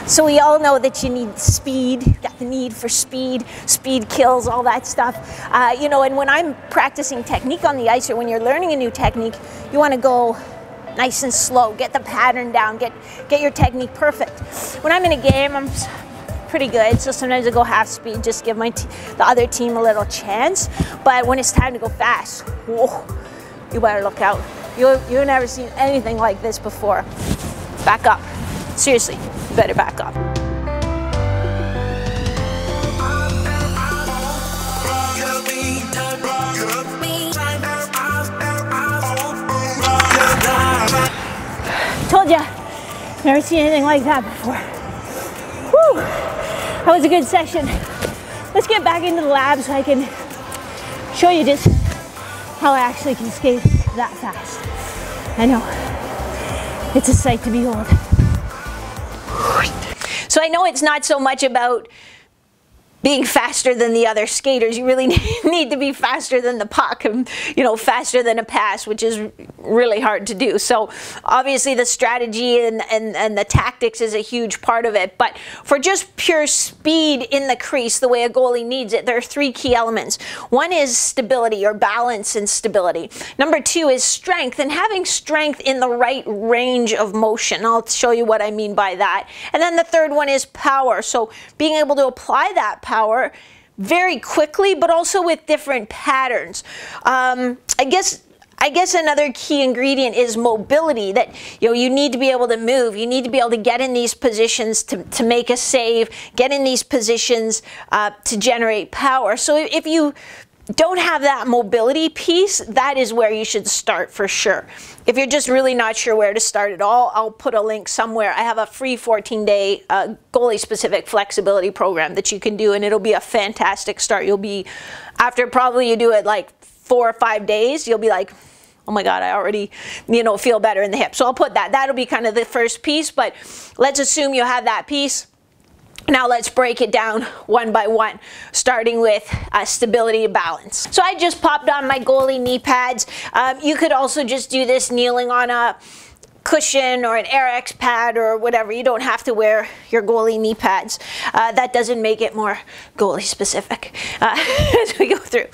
So we all know that you need speed, you got the need for speed, speed kills, all that stuff. You know, and when I'm practicing technique on the ice, or when you're learning a new technique, you want to go nice and slow, get the pattern down, get your technique perfect. When I'm in a game, I'm pretty good, so sometimes I go half speed, just give the other team a little chance. But when it's time to go fast, whoa, you better look out. You've never seen anything like this before. Back up. Seriously, you better back up. Told ya, never seen anything like that before. Whew, that was a good session. Let's get back into the lab so I can show you just how I actually can skate that fast. I know, it's a sight to behold. So I know it's not so much about being faster than the other skaters. You really need to be faster than the puck, and, you know, faster than a pass, which is really hard to do. So obviously the strategy and the tactics is a huge part of it. But for just pure speed in the crease, the way a goalie needs it, there are three key elements. One is stability, or balance and stability. Number two is strength, and having strength in the right range of motion. I'll show you what I mean by that. And then the third one is power. So being able to apply that power very quickly, but also with different patterns. I guess another key ingredient is mobility, that you need to be able to move. You need to be able to get in these positions to make a save, get in these positions to generate power. So if you don't have that mobility piece, that is where you should start for sure. If you're just really not sure where to start at all, I'll put a link somewhere. I have a free 14-day goalie-specific flexibility program that you can do, and it'll be a fantastic start. You'll be, after probably you do it like 4 or 5 days, you'll be like, oh my God, I already, feel better in the hip. So I'll put that. That'll be kind of the first piece, but let's assume you have that piece. Now let's break it down one by one, starting with stability and balance. So I just popped on my goalie knee pads. You could also just do this kneeling on a cushion or an RX pad or whatever. You don't have to wear your goalie knee pads. That doesn't make it more goalie specific as we go through.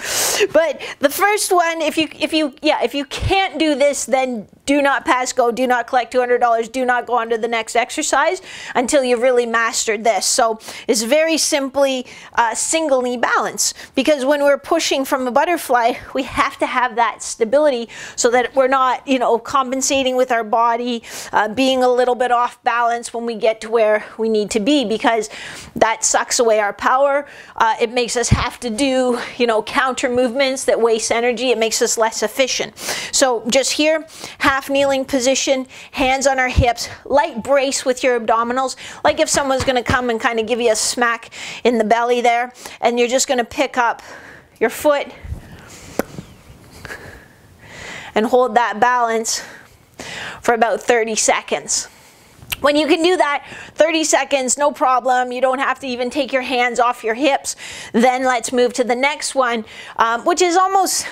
But the first one, if you can't do this, then do not pass go, do not collect $200, do not go on to the next exercise until you've really mastered this. So it's very simply single knee balance, because when we're pushing from a butterfly, we have to have that stability so that we're not, compensating with our body, being a little bit off balance when we get to where we need to be, because that sucks away our power. It makes us have to do, counter movements that waste energy. It makes us less efficient. So just here, half kneeling position, hands on our hips, light brace with your abdominals, like if someone's going to come and kind of give you a smack in the belly there, and you're just going to pick up your foot and hold that balance for about 30 seconds. When you can do that 30 seconds, no problem. You don't have to even take your hands off your hips. Then let's move to the next one, which is almost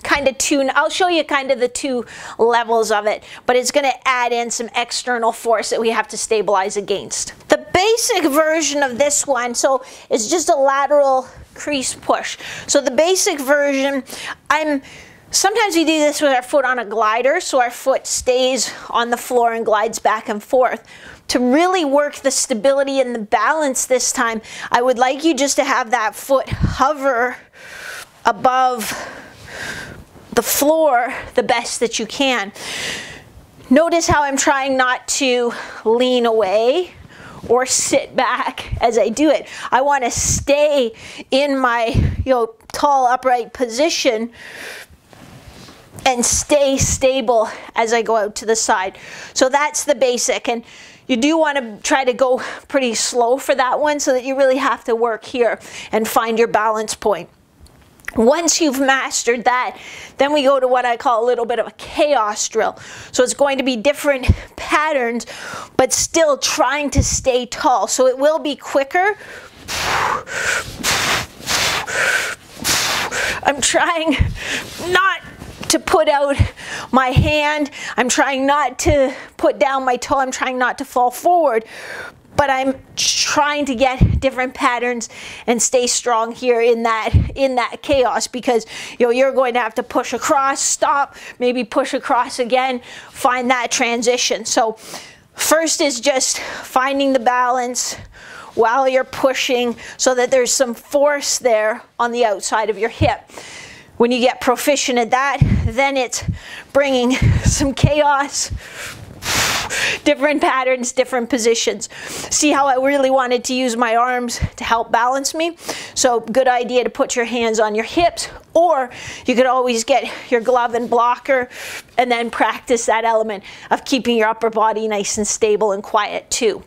kind of two. I'll show you kind of the two levels of it, but it's going to add in some external force that we have to stabilize against. The basic version of this one, so it's just a lateral crease push. So the basic version, sometimes we do this with our foot on a glider, so our foot stays on the floor and glides back and forth. To really work the stability and the balance this time, I would like you just to have that foot hover above the floor the best that you can. Notice how I'm trying not to lean away or sit back as I do it. I want to stay in my tall upright position and stay stable as I go out to the side. So that's the basic, and you do want to try to go pretty slow for that one, so that you really have to work here and find your balance point. Once you've mastered that, then we go to what I call a little bit of a chaos drill. So it's going to be different patterns, but still trying to stay tall. So it will be quicker. I'm trying not to put out my hand. I'm trying not to put down my toe. I'm trying not to fall forward. but I'm trying to get different patterns and stay strong here in that chaos, because you're going to have to push across, stop, maybe push across again, find that transition. So first is just finding the balance while you're pushing so that there's some force there on the outside of your hip. When you get proficient at that, then it's bringing some chaos, different patterns, different positions. See how I really wanted to use my arms to help balance me? So good idea to put your hands on your hips, or you could always get your glove and blocker and then practice that element of keeping your upper body nice and stable and quiet too.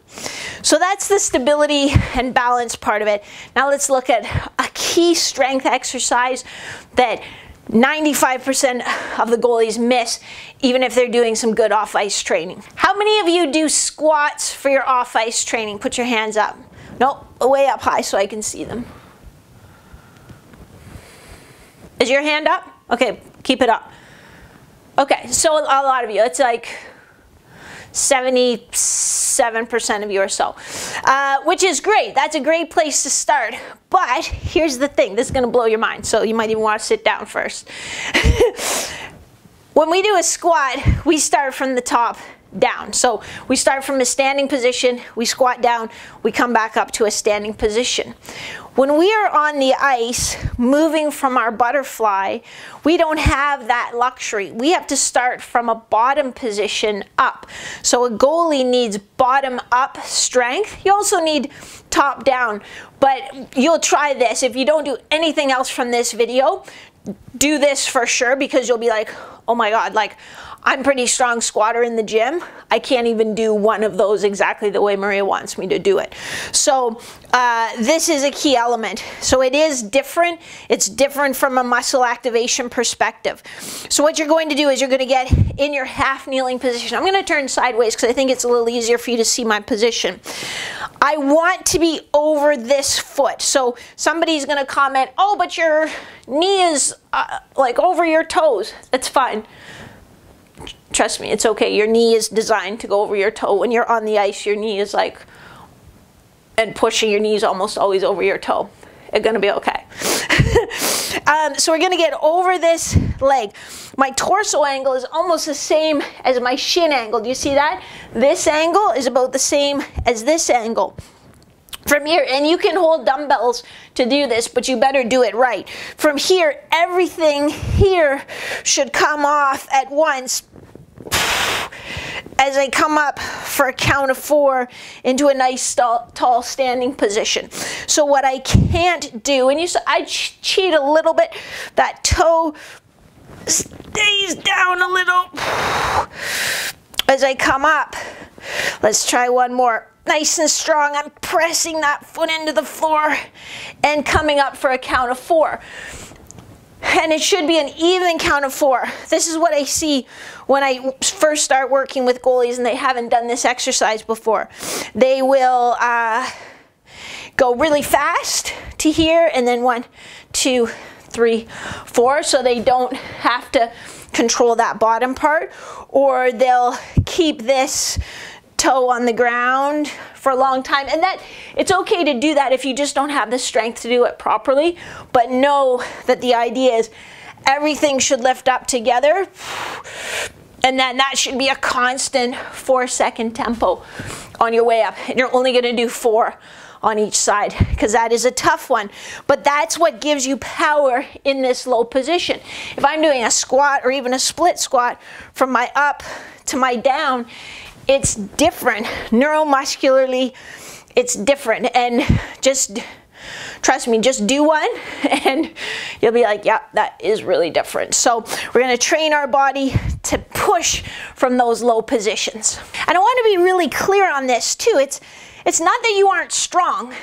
So that's the stability and balance part of it. Now let's look at a key strength exercise that 95% of the goalies miss, even if they're doing some good off-ice training. How many of you do squats for your off-ice training? Put your hands up. No, way up high so I can see them. Is your hand up? Okay, keep it up. Okay, so a lot of you, it's like 77% of you or so, which is great. That's a great place to start. But here's the thing, this is going to blow your mind, so you might even want to sit down first. When we do a squat, we start from the top down. So we start from a standing position, we squat down, we come back up to a standing position. When we are on the ice, moving from our butterfly, we don't have that luxury. We have to start from a bottom position up. So a goalie needs bottom up strength. You also need top down, but you'll try this. If you don't do anything else from this video, do this for sure, because you'll be like, oh my God, like, I'm pretty strong squatter in the gym. I can't even do one of those exactly the way Maria wants me to do it. So this is a key element. So it is different. It's different from a muscle activation perspective. So what you're going to do is you're going to get in your half kneeling position. I'm going to turn sideways because I think it's a little easier for you to see my position. I want to be over this foot. So somebody's going to comment, oh, but your knee is like over your toes. That's fine. Trust me, it's okay. Your knee is designed to go over your toe. When you're on the ice, your knee is like, and pushing your knees almost always over your toe. It's gonna be okay. So we're gonna get over this leg. My torso angle is almost the same as my shin angle. Do you see that? This angle is about the same as this angle. From here, and you can hold dumbbells to do this, but you better do it right. From here, everything here should come off at once as I come up for a count of 4 into a nice tall standing position. So what I can't do, and I cheat a little bit, that toe stays down a little as I come up. Let's try one more. Nice and strong. I'm pressing that foot into the floor and coming up for a count of 4. And it should be an even count of 4. This is what I see when I first start working with goalies and they haven't done this exercise before. They will go really fast to here, and then 1, 2, 3, 4, so they don't have to control that bottom part, or they'll keep this toe on the ground for a long time. And that it's okay to do that if you just don't have the strength to do it properly, but know that the idea is everything should lift up together, and then that should be a constant 4-second tempo on your way up, and you're only going to do 4 on each side, because that is a tough one. But that's what gives you power in this low position. If I'm doing a squat or even a split squat from my up to my down, it's different. Neuromuscularly, it's different. And just trust me, just do one and you'll be like, yeah, that is really different. So we're going to train our body to push from those low positions. And I want to be really clear on this too. It's not that you aren't strong.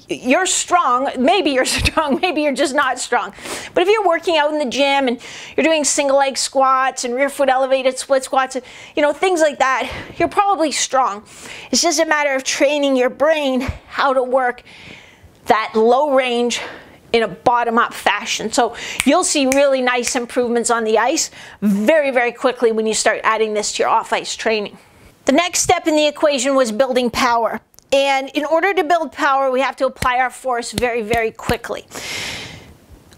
You're strong. Maybe you're strong. Maybe you're just not strong. But if you're working out in the gym and you're doing single leg squats and rear foot elevated split squats, you know, things like that, you're probably strong. It's just a matter of training your brain how to work that low range in a bottom-up fashion. So you'll see really nice improvements on the ice very, very quickly when you start adding this to your off-ice training. The next step in the equation was building power. And in order to build power, we have to apply our force very, very quickly.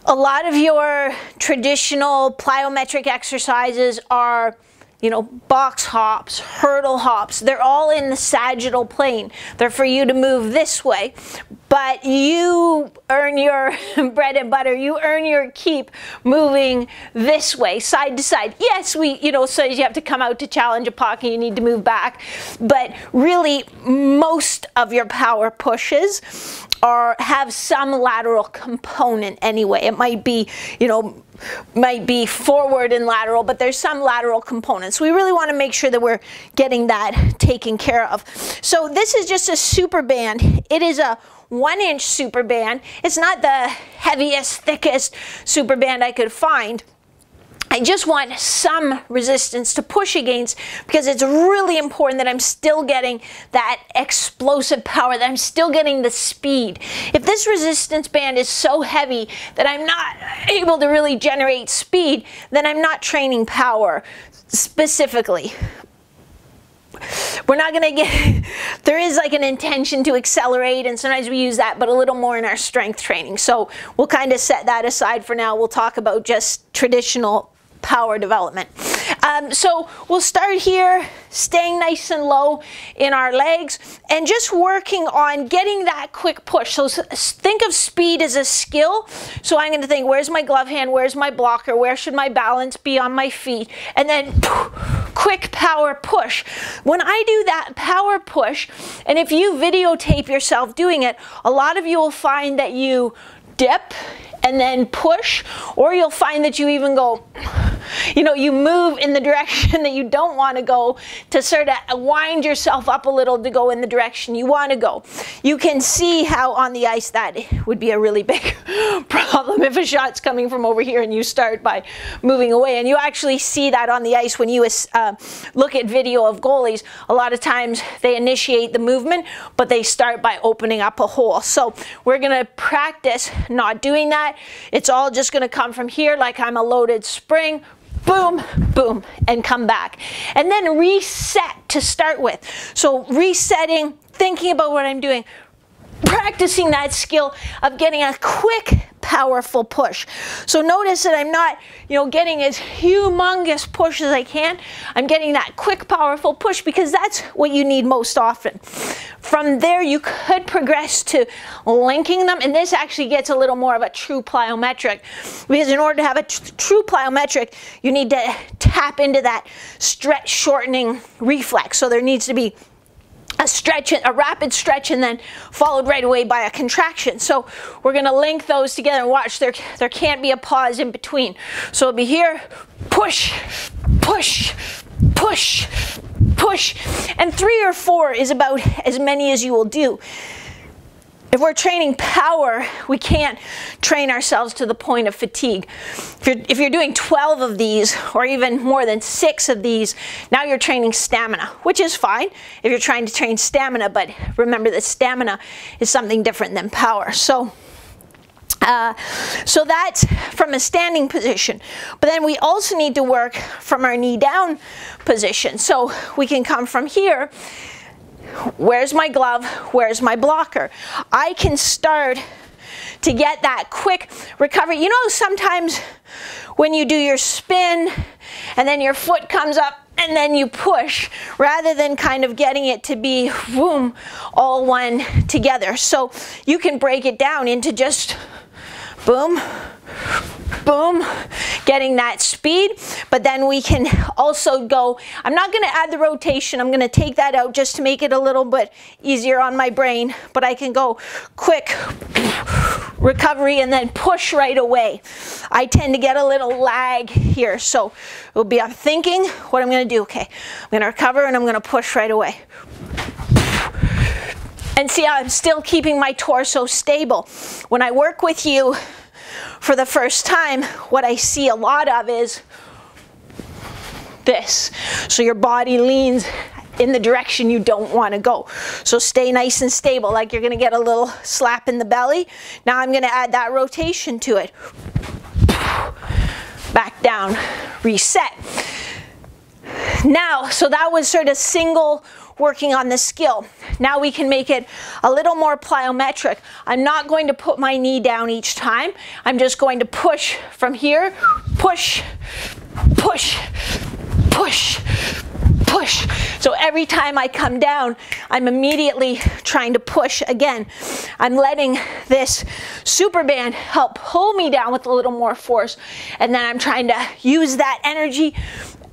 A lot of your traditional plyometric exercises are, you know, box hops, hurdle hops. They're all in the sagittal plane. They're for you to move this way. But you earn your bread and butter. You earn your keep moving this way, side to side. Yes, so you have to come out to challenge a puck and you need to move back. But really, most of your power pushes have some lateral component anyway. It might be, might be forward and lateral, but there's some lateral components. We really want to make sure that we're getting that taken care of. So this is just a super band. It is a 1-inch super band. It's not the heaviest, thickest super band I could find. I just want some resistance to push against, because it's really important that I'm still getting that explosive power, that I'm still getting the speed. If this resistance band is so heavy that I'm not able to really generate speed, then I'm not training power specifically. We're not going to get, there is like an intention to accelerate, and sometimes we use that, but a little more in our strength training. So we'll kind of set that aside for now. We'll talk about just traditional power development. So we'll start here, staying nice and low in our legs and just working on getting that quick push. So think of speed as a skill. So I'm going to think, where's my glove hand? Where's my blocker? Where should my balance be on my feet? And then quick power push. When I do that power push, and if you videotape yourself doing it, a lot of you will find that you dip and then push, or you'll find that you even go, you move in the direction that you don't want to go to sort of wind yourself up a little to go in the direction you want to go. You can see how on the ice that would be a really big problem if a shot's coming from over here and you start by moving away. And you actually see that on the ice when you look at video of goalies. A lot of times they initiate the movement, but they start by opening up a hole. So we're going to practice not doing that. It's all just going to come from here like I'm a loaded spring. Boom, boom, and come back. And then reset to start with. So resetting, thinking about what I'm doing, practicing that skill of getting a quick, powerful push. So notice that I'm not, getting as humongous push as I can. I'm getting that quick, powerful push because that's what you need most often. From there, you could progress to linking them, and this actually gets a little more of a true plyometric, because in order to have a true plyometric, you need to tap into that stretch shortening reflex. So there needs to be a stretch, a rapid stretch, and then followed right away by a contraction. So we're going to link those together and watch. There can't be a pause in between. So it'll be here, push, push, push, push, and 3 or 4 is about as many as you will do. If we're training power, we can't train ourselves to the point of fatigue. If you're doing 12 of these, or even more than 6 of these, now you're training stamina, which is fine if you're trying to train stamina, but remember that stamina is something different than power. So that's from a standing position. But then we also need to work from our knee down position. So we can come from here. Where's my glove? Where's my blocker? I can start to get that quick recovery. Sometimes when you do your spin and then your foot comes up and then you push, rather than kind of getting it to be boom, all one together. So you can break it down into just boom, boom, getting that speed. But then we can also go, I'm not going to add the rotation, I'm going to take that out just to make it a little bit easier on my brain, but I can go quick recovery and then push right away. I tend to get a little lag here, so it'll be, I'm thinking what I'm going to do. Okay, I'm going to recover and I'm going to push right away. And see how I'm still keeping my torso stable. When I work with you for the first time, what I see a lot of is this. So your body leans in the direction you don't want to go. So stay nice and stable, like you're going to get a little slap in the belly. Now I'm going to add that rotation to it. Back down, reset. Now, so that was sort of single working on the skill. Now we can make it a little more plyometric. I'm not going to put my knee down each time. I'm just going to push from here, push, push, push, push. So every time I come down, I'm immediately trying to push again. I'm letting this super band help pull me down with a little more force, and then I'm trying to use that energy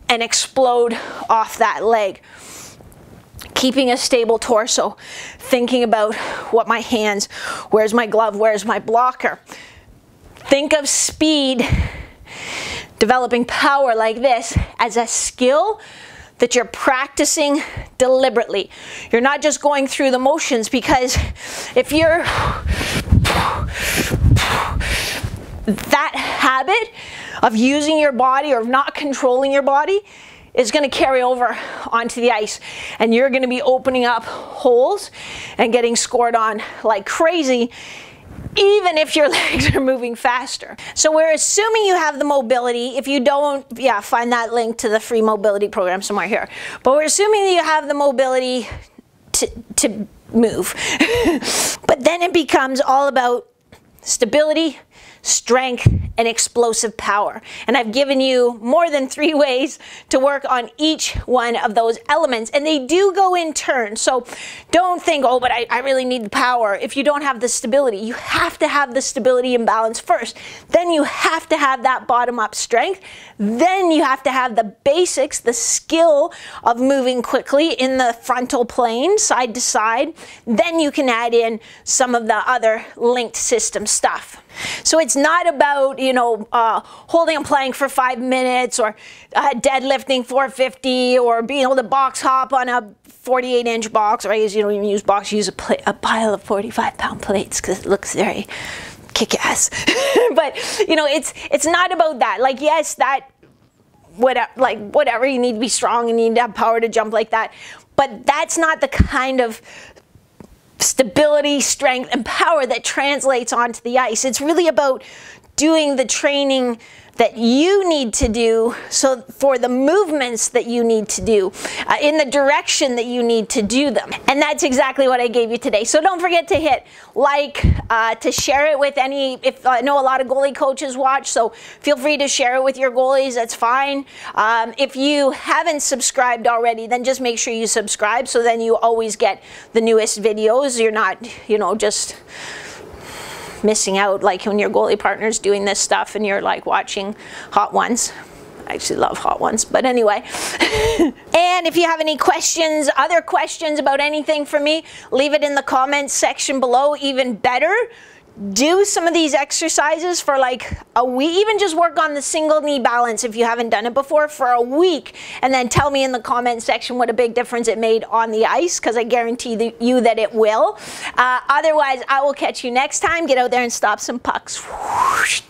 and explode off that leg. Keeping a stable torso, thinking about what my hands, where's my glove, where's my blocker. Think of speed, developing power like this as a skill that you're practicing deliberately. You're not just going through the motions, because if you're that habit of using your body or not controlling your body is going to carry over onto the ice, and you're going to be opening up holes and getting scored on like crazy, even if your legs are moving faster. So we're assuming you have the mobility. If you don't, yeah, find that link to the free mobility program somewhere here. But we're assuming that you have the mobility to move. But then it becomes all about stability, strength, and explosive power. And I've given you more than 3 ways to work on each one of those elements, and they do go in turn. So don't think, oh, but I really need the power. If you don't have the stability, you have to have the stability and balance first. Then you have to have that bottom-up strength. Then you have to have the basics, the skill of moving quickly in the frontal plane, side to side. Then you can add in some of the other linked system stuff. So it's not about, you know, holding a plank for 5 minutes, or deadlifting 450, or being able to box hop on a 48-inch box, or you don't even use box, you use a pile of 45-pound plates because it looks very kick-ass. But, you know, it's not about that. Like, yes, that, whatever, you need to be strong and you need to have power to jump like that. But that's not the kind of stability, strength, and power that translates onto the ice. It's really about doing the training that you need to do, so for the movements that you need to do, in the direction that you need to do them. And that's exactly what I gave you today. So don't forget to hit like, to share it with any, if I know a lot of goalie coaches watch, so feel free to share it with your goalies, that's fine. If you haven't subscribed already, then just make sure you subscribe, so then you always get the newest videos. You're not, you know, just missing out like when your goalie partner's doing this stuff and you're like watching Hot Ones. I actually love Hot Ones, but anyway. And if you have any questions, other questions about anything for me, leave it in the comments section below. Even better, do some of these exercises for like a week. Even just work on the single knee balance if you haven't done it before for a week, and then tell me in the comment section what a big difference it made on the ice, because I guarantee you that it will. Otherwise, I will catch you next time. Get out there and stop some pucks. Whoosh.